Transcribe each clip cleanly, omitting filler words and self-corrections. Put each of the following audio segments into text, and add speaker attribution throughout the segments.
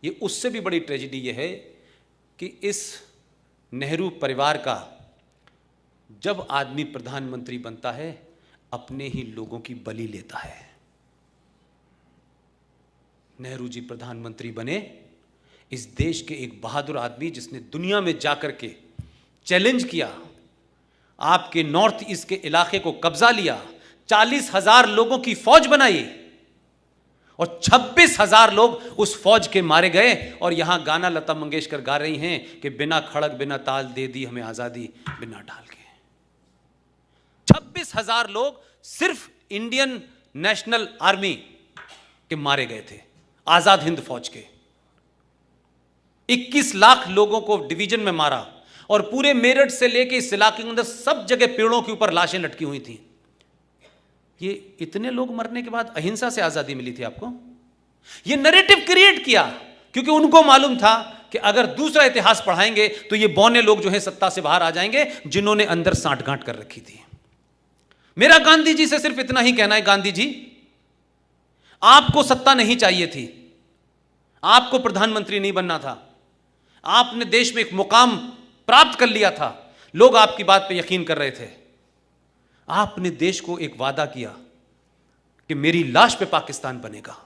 Speaker 1: ये उससे भी बड़ी ट्रेजेडी ये है कि इस नेहरू परिवार का जब आदमी प्रधानमंत्री बनता है अपने ही लोगों की बलि लेता है। नेहरू जी प्रधानमंत्री बने, इस देश के एक बहादुर आदमी जिसने दुनिया में जाकर के चैलेंज किया, आपके नॉर्थ ईस्ट के इलाके को कब्जा लिया, 40,000 लोगों की फौज बनाई और 26,000 लोग उस फौज के मारे गए। और यहां गाना लता मंगेशकर गा रही हैं कि बिना खड़ग बिना ताल दे दी हमें आजादी बिना ढाल के। 26,000 लोग सिर्फ इंडियन नेशनल आर्मी के मारे गए थे, आजाद हिंद फौज के। 21 लाख लोगों को डिवीजन में मारा और पूरे मेरठ से लेके इस इलाके के अंदर सब जगह पेड़ों के ऊपर लाशें लटकी हुई थी। ये इतने लोग मरने के बाद अहिंसा से आजादी मिली थी आपको? ये नैरेटिव क्रिएट किया क्योंकि उनको मालूम था कि अगर दूसरा इतिहास पढ़ाएंगे तो ये बौने लोग जो है सत्ता से बाहर आ जाएंगे जिन्होंने अंदर सांठगांठ कर रखी थी। मेरा गांधी जी से सिर्फ इतना ही कहना है, गांधी जी आपको सत्ता नहीं चाहिए थी, आपको प्रधानमंत्री नहीं बनना था, आपने देश में एक मुकाम प्राप्त कर लिया था, लोग आपकी बात पे यकीन कर रहे थे। आपने देश को एक वादा किया कि मेरी लाश पे पाकिस्तान बनेगा,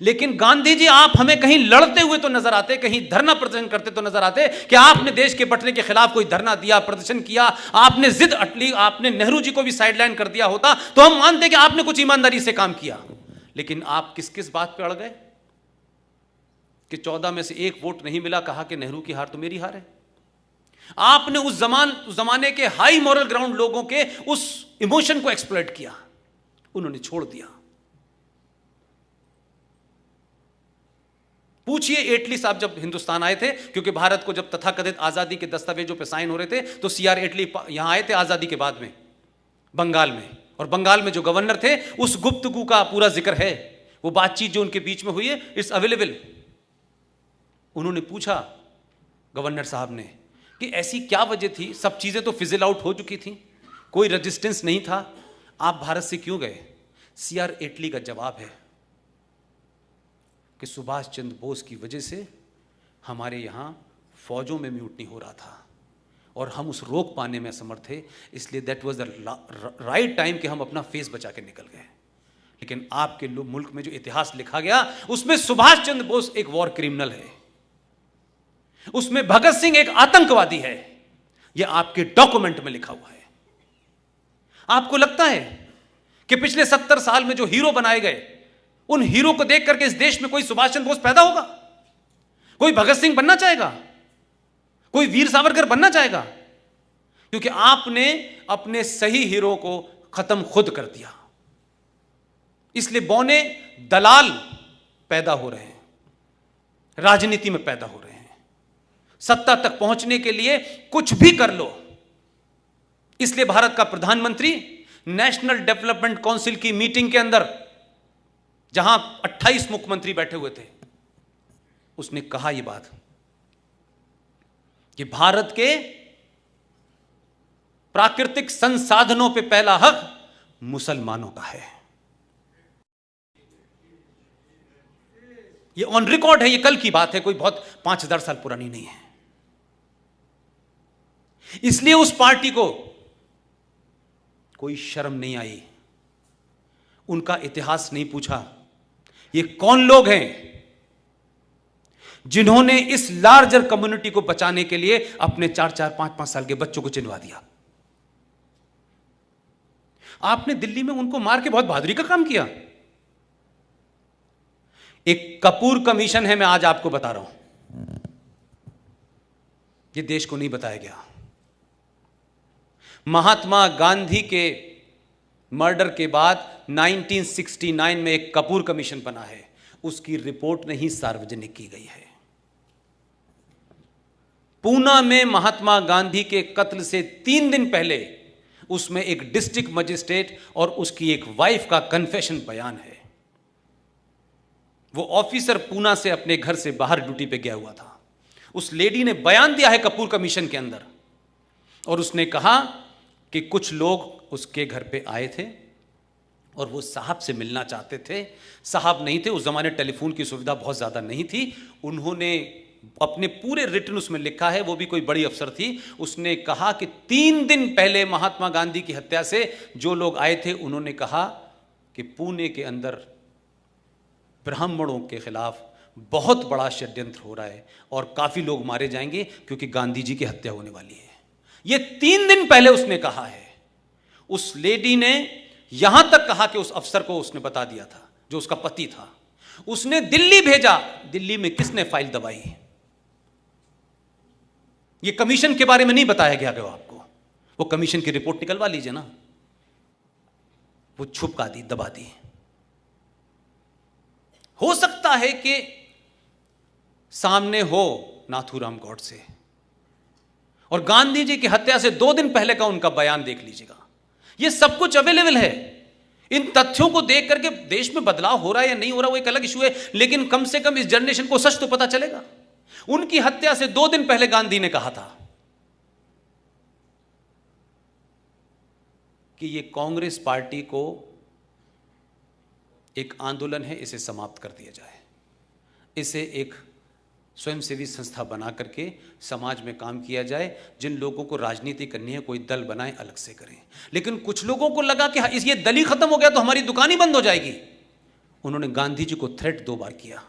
Speaker 1: लेकिन गांधी जी आप हमें कहीं लड़ते हुए तो नजर आते, कहीं धरना प्रदर्शन करते तो नजर आते कि आपने देश के बंटने के खिलाफ कोई धरना दिया, प्रदर्शन किया, आपने जिद अटली, आपने नेहरू जी को भी साइडलाइन कर दिया होता तो हम मानते कि आपने कुछ ईमानदारी से काम किया। लेकिन आप किस किस बात पे अड़ गए कि 14 में से 1 वोट नहीं मिला, कहा कि नेहरू की हार तो मेरी हार है। आपने उस जमाने के हाई मॉरल ग्राउंड लोगों के उस इमोशन को एक्सप्लॉइट किया, उन्होंने छोड़ दिया। पूछिए एटली साहब जब हिंदुस्तान आए थे, क्योंकि भारत को जब तथाकथित आजादी के दस्तावेजों पे साइन हो रहे थे तो सीआर एटली यहां आए थे आजादी के बाद में बंगाल में, और बंगाल में जो गवर्नर थे उस गुप्तगू का पूरा जिक्र है, वो बातचीत जो उनके बीच में हुई है इट्स अवेलेबल। उन्होंने पूछा गवर्नर साहब ने कि ऐसी क्या वजह थी, सब चीजें तो फिजिल आउट हो चुकी थी, कोई रेजिस्टेंस नहीं था, आप भारत से क्यों गए? सीआर एटली का जवाब है कि सुभाष चंद्र बोस की वजह से हमारे यहां फौजों में म्यूटनी हो रहा था और हम उस रोक पाने में असमर्थ थे, इसलिए that was the right time कि हम अपना फेस बचा के निकल गए। लेकिन आपके मुल्क में जो इतिहास लिखा गया उसमें सुभाष चंद्र बोस एक वॉर क्रिमिनल है, उसमें भगत सिंह एक आतंकवादी है, यह आपके डॉक्यूमेंट में लिखा हुआ है। आपको लगता है कि पिछले 70 साल में जो हीरो बनाए गए उन हीरो को देख करके इस देश में कोई सुभाष चंद्र बोस पैदा होगा, कोई भगत सिंह बनना चाहेगा, कोई वीर सावरकर बनना चाहेगा? क्योंकि आपने अपने सही हीरो को खत्म खुद कर दिया। इसलिए बौने दलाल पैदा हो रहे हैं, राजनीति में पैदा हो रहे हैं, सत्ता तक पहुंचने के लिए कुछ भी कर लो। इसलिए भारत का प्रधानमंत्री नेशनल डेवलपमेंट काउंसिल की मीटिंग के अंदर, जहां 28 मुख्यमंत्री बैठे हुए थे, उसने कहा यह बात कि भारत के प्राकृतिक संसाधनों पे पहला हक मुसलमानों का है। ये ऑन रिकॉर्ड है, ये कल की बात है, कोई बहुत 5,000 साल पुरानी नहीं है। इसलिए उस पार्टी को कोई शर्म नहीं आई, उनका इतिहास नहीं पूछा, ये कौन लोग हैं जिन्होंने इस लार्जर कम्युनिटी को बचाने के लिए अपने 4-4, 5-5 साल के बच्चों को चिनवा दिया। आपने दिल्ली में उनको मार के बहुत बहादुरी का काम किया। एक कपूर कमीशन है, मैं आज आपको बता रहा हूं, यह देश को नहीं बताया गया। महात्मा गांधी के मर्डर के बाद 1969 में एक कपूर कमीशन बना है, उसकी रिपोर्ट नहीं सार्वजनिक की गई है। पूना में महात्मा गांधी के कत्ल से 3 दिन पहले उसमें एक डिस्ट्रिक्ट मजिस्ट्रेट और उसकी एक वाइफ का कन्फेशन बयान है। वो ऑफिसर पूना से अपने घर से बाहर ड्यूटी पे गया हुआ था, उस लेडी ने बयान दिया है कपूर कमीशन के अंदर, और उसने कहा कि कुछ लोग उसके घर पे आए थे, और वो साहब से मिलना चाहते थे। साहब नहीं थे, उस ज़माने टेलीफोन की सुविधा बहुत ज़्यादा नहीं थी। उन्होंने अपने पूरे रिटर्न उसमें लिखा है, वो भी कोई बड़ी अफसर थी, उसने कहा कि 3 दिन पहले महात्मा गांधी की हत्या से जो लोग आए थे, उन्होंने कहा कि पुणे के अंदर ब्राह्मणों के खिलाफ बहुत बड़ा षड्यंत्र हो रहा है और काफ़ी लोग मारे जाएंगे क्योंकि गांधी जी की हत्या होने वाली है। ये 3 दिन पहले उसने कहा है। उस लेडी ने यहां तक कहा कि उस अफसर को उसने बता दिया था, जो उसका पति था। उसने दिल्ली भेजा। दिल्ली में किसने फाइल दबाई? ये कमीशन के बारे में नहीं बताया गया आपको, वो कमीशन की रिपोर्ट निकलवा लीजिए ना। वो छुपका दी, दबा दी। हो सकता है कि सामने हो नाथूराम गॉडसे, और गांधी जी की हत्या से 2 दिन पहले का उनका बयान देख लीजिएगा। ये सब कुछ अवेलेबल है। इन तथ्यों को देख करके देश में बदलाव हो रहा है या नहीं हो रहा वो एक अलग इशू है, लेकिन कम से कम इस जनरेशन को सच तो पता चलेगा। उनकी हत्या से 2 दिन पहले गांधी ने कहा था कि ये कांग्रेस पार्टी को एक आंदोलन है, इसे समाप्त कर दिया जाए, इसे एक स्वयंसेवी संस्था बना करके समाज में काम किया जाए। जिन लोगों को राजनीति करनी है कोई दल बनाए, अलग से करें। लेकिन कुछ लोगों को लगा कि ये दल ही खत्म हो गया तो हमारी दुकान ही बंद हो जाएगी। उन्होंने गांधी जी को थ्रेट 2 बार किया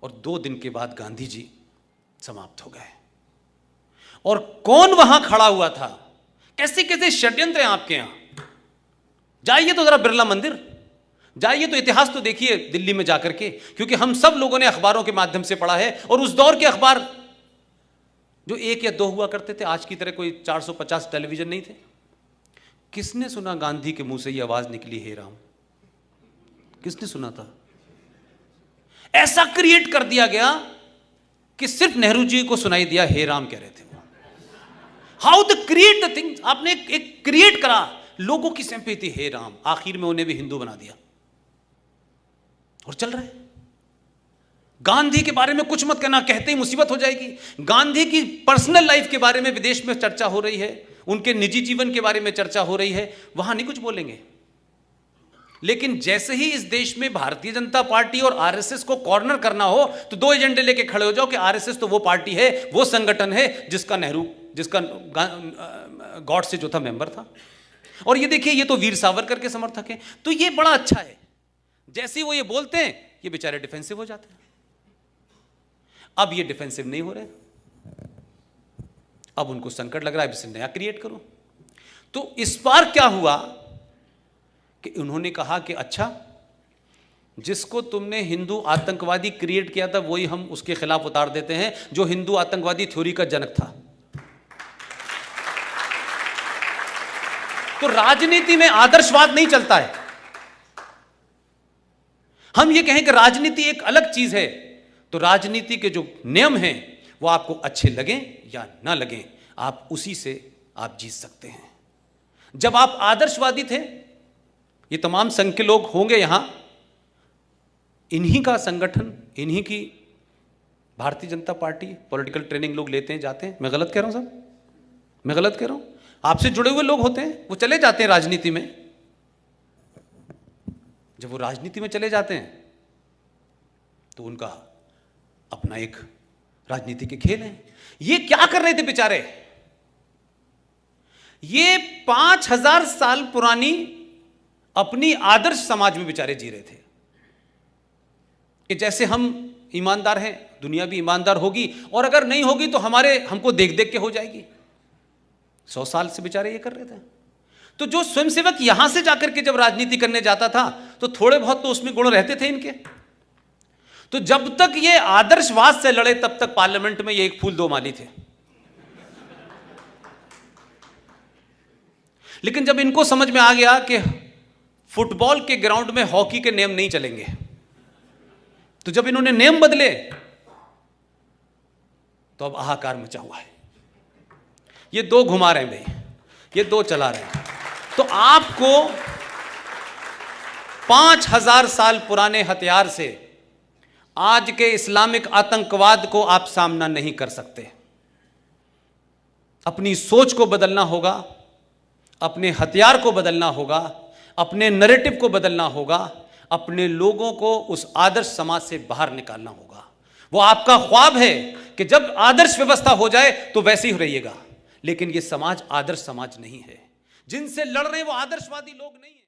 Speaker 1: और 2 दिन के बाद गांधी जी समाप्त हो गए। और कौन वहां खड़ा हुआ था? कैसे कैसे षड्यंत्र हैं आपके यहां। जाइए तो जरा बिरला मंदिर जाइए, तो इतिहास तो देखिए दिल्ली में जाकर के, क्योंकि हम सब लोगों ने अखबारों के माध्यम से पढ़ा है। और उस दौर के अखबार जो 1 या 2 हुआ करते थे, आज की तरह कोई 450 टेलीविजन नहीं थे। किसने सुना गांधी के मुंह से ये आवाज निकली, हे राम? किसने सुना था? ऐसा क्रिएट कर दिया गया कि सिर्फ नेहरू जी को सुनाई दिया हे राम कह रहे थे वो। How the create the things. आपने एक क्रिएट करा, लोगों की सिंपैथी हे राम, आखिर में उन्हें भी हिंदू बना दिया और चल रहा है। गांधी के बारे में कुछ मत कहना, कहते ही मुसीबत हो जाएगी। गांधी की पर्सनल लाइफ के बारे में विदेश में चर्चा हो रही है, उनके निजी जीवन के बारे में चर्चा हो रही है, वहां नहीं कुछ बोलेंगे। लेकिन जैसे ही इस देश में भारतीय जनता पार्टी और आरएसएस को कॉर्नर करना हो तो 2 एजेंडे लेके खड़े हो जाओ कि आरएसएस तो वो पार्टी है, वो संगठन है जिसका गॉड से जो था मेंबर था। और ये देखिए, ये तो वीर सावरकर के समर्थक हैं। तो ये बड़ा अच्छा है, जैसे ही वो ये बोलते हैं ये बेचारे डिफेंसिव हो जाते हैं। अब ये डिफेंसिव नहीं हो रहे, अब उनको संकट लग रहा है, इसे नया क्रिएट करो। तो इस बार क्या हुआ कि उन्होंने कहा कि अच्छा, जिसको तुमने हिंदू आतंकवादी क्रिएट किया था वही हम उसके खिलाफ उतार देते हैं, जो हिंदू आतंकवादी थ्योरी का जनक था। तो राजनीति में आदर्शवाद नहीं चलता है। हम ये कहें कि राजनीति एक अलग चीज है, तो राजनीति के जो नियम हैं वो आपको अच्छे लगें या ना लगें, आप उसी से आप जीत सकते हैं। जब आप आदर्शवादी थे, ये तमाम संघ के लोग होंगे यहां, इन्हीं का संगठन, इन्हीं की Bharatiya Janata party political training लोग लेते हैं, जाते हैं। मैं गलत कह रहा हूं साहब? मैं गलत कह रहा हूं? आपसे जुड़े हुए लोग होते हैं, वो चले जाते हैं राजनीति में। जब वो राजनीति में चले जाते हैं तो उनका अपना एक राजनीति के खेल है। ये क्या कर रहे थे बेचारे? ये 5000 साल पुरानी अपनी आदर्श समाज में बेचारे जी रहे थे कि जैसे हम ईमानदार हैं, दुनिया भी ईमानदार होगी, और अगर नहीं होगी तो हमको देख देख के हो जाएगी। 100 साल से बेचारे ये कर रहे थे। तो जो स्वयंसेवक यहां से जाकर के जब राजनीति करने जाता था तो थोड़े बहुत तो उसमें गुण रहते थे इनके। तो जब तक ये आदर्शवाद से लड़े तब तक पार्लियामेंट में ये एक फूल 2 माली थे। लेकिन जब इनको समझ में आ गया कि फुटबॉल के ग्राउंड में हॉकी के नियम नहीं चलेंगे, तो जब इन्होंने नियम बदले तो अब हाहाकार मचा हुआ है। ये 2 घुमा रहे हैं भाई, ये 2 चला रहे हैं। तो आपको 5000 साल पुराने हथियार से आज के इस्लामिक आतंकवाद को आप सामना नहीं कर सकते। अपनी सोच को बदलना होगा, अपने हथियार को बदलना होगा, अपने नैरेटिव को बदलना होगा, अपने लोगों को उस आदर्श समाज से बाहर निकालना होगा। वो आपका ख्वाब है कि जब आदर्श व्यवस्था हो जाए तो वैसे ही रहिएगा, लेकिन ये समाज आदर्श समाज नहीं है। जिनसे लड़ रहे हैं वो आदर्शवादी लोग नहीं है।